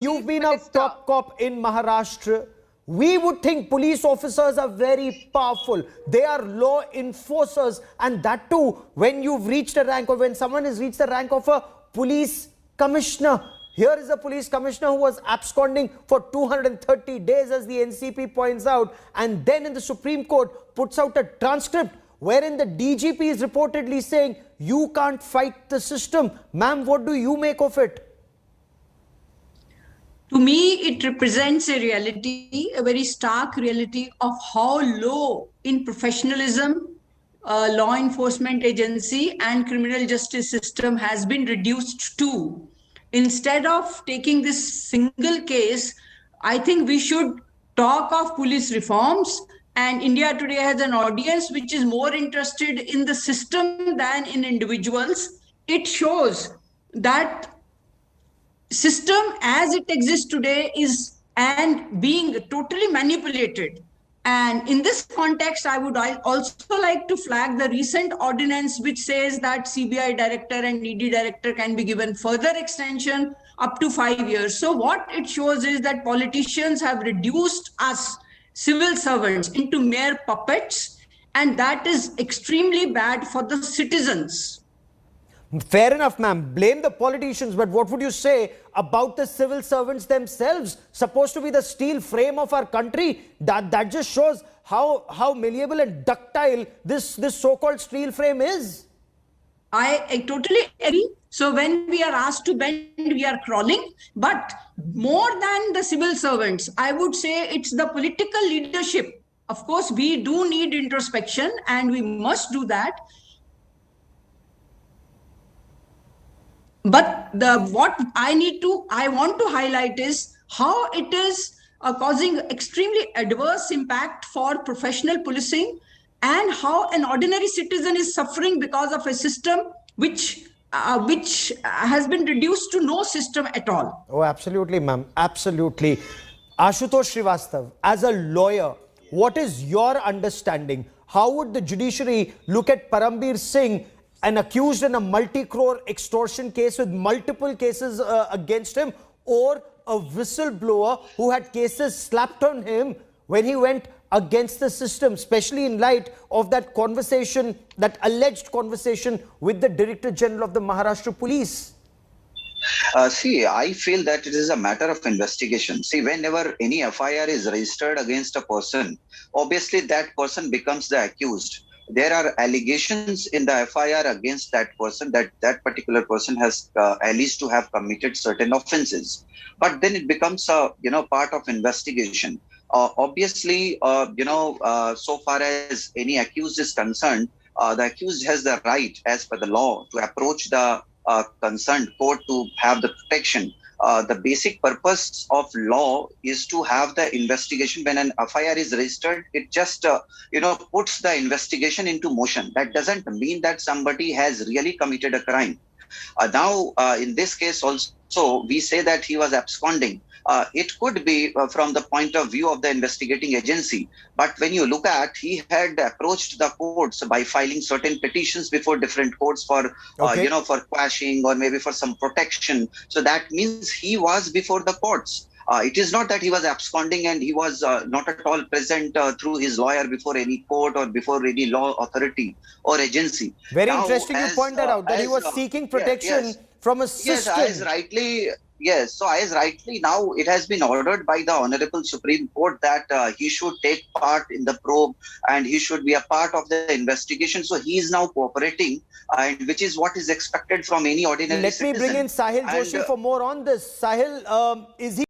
You've been a top cop in Maharashtra. We would think police officers are very powerful. They are law enforcers, and that too when you've reached a rank, or when someone has reached the rank of a police commissioner. Here is a police commissioner who was absconding for 230 days, as the NCP points out, and then in the Supreme Court puts out a transcript wherein the DGP is reportedly saying, you can't fight the system. Ma'am, what do you make of it? To me, it represents a reality, a very stark reality of how low in professionalism law enforcement agency and criminal justice system has been reduced to. Instead of taking this single case, I think we should talk of police reforms. And India today has an audience which is more interested in the system than in individuals. It shows that system as it exists today is and being totally manipulated. And in this context, I would also like to flag the recent ordinance which says that CBI director and ED director can be given further extension up to 5 years. So what it shows is that politicians have reduced us civil servants into mere puppets, and that is extremely bad for the citizens. Fair enough, ma'am. Blame the politicians, but what would you say about the civil servants themselves, supposed to be the steel frame of our country? That just shows how malleable and ductile this so-called steel frame is. I totally agree. So when we are asked to bend, we are crawling. But more than the civil servants, I would say it's the political leadership. Of course, we do need introspection, and we must do that. But what I want to highlight is how it is causing extremely adverse impact for professional policing, and how an ordinary citizen is suffering because of a system which has been reduced to no system at all. Oh, absolutely, ma'am. Absolutely. Ashutosh Srivastav, as a lawyer, what is your understanding? How would the judiciary look at Parambir Singh, an accused in a multi-crore extortion case with multiple cases against him, or a whistleblower who had cases slapped on him when he went against the system, especially in light of that conversation, that alleged conversation with the Director General of the Maharashtra Police? See, I feel that it is a matter of investigation. See, whenever any FIR is registered against a person, obviously that person becomes the accused. There are allegations in the FIR against that person, that that particular person has alleged to have committed certain offenses. But then it becomes a part of investigation. Obviously, so far as any accused is concerned, the accused has the right, as per the law, to approach the concerned court to have the protection. The basic purpose of law is to have the investigation. When an FIR is registered, it just puts the investigation into motion. That doesn't mean that somebody has really committed a crime. Now, in this case also, we say that he was absconding. It could be from the point of view of the investigating agency. But when you look at, he had approached the courts by filing certain petitions before different courts for, for quashing or maybe for some protection. So that means he was before the courts. It is not that he was absconding and he was not at all present through his lawyer before any court or before any law authority or agency. Very interesting you point that out, that he was seeking protection from a system. Yes, so as rightly now it has been ordered by the Honorable Supreme Court that he should take part in the probe and he should be a part of the investigation. So he is now cooperating, and which is what is expected from any ordinary citizen. Let me bring in Sahil Joshi for more on this. Sahil, is he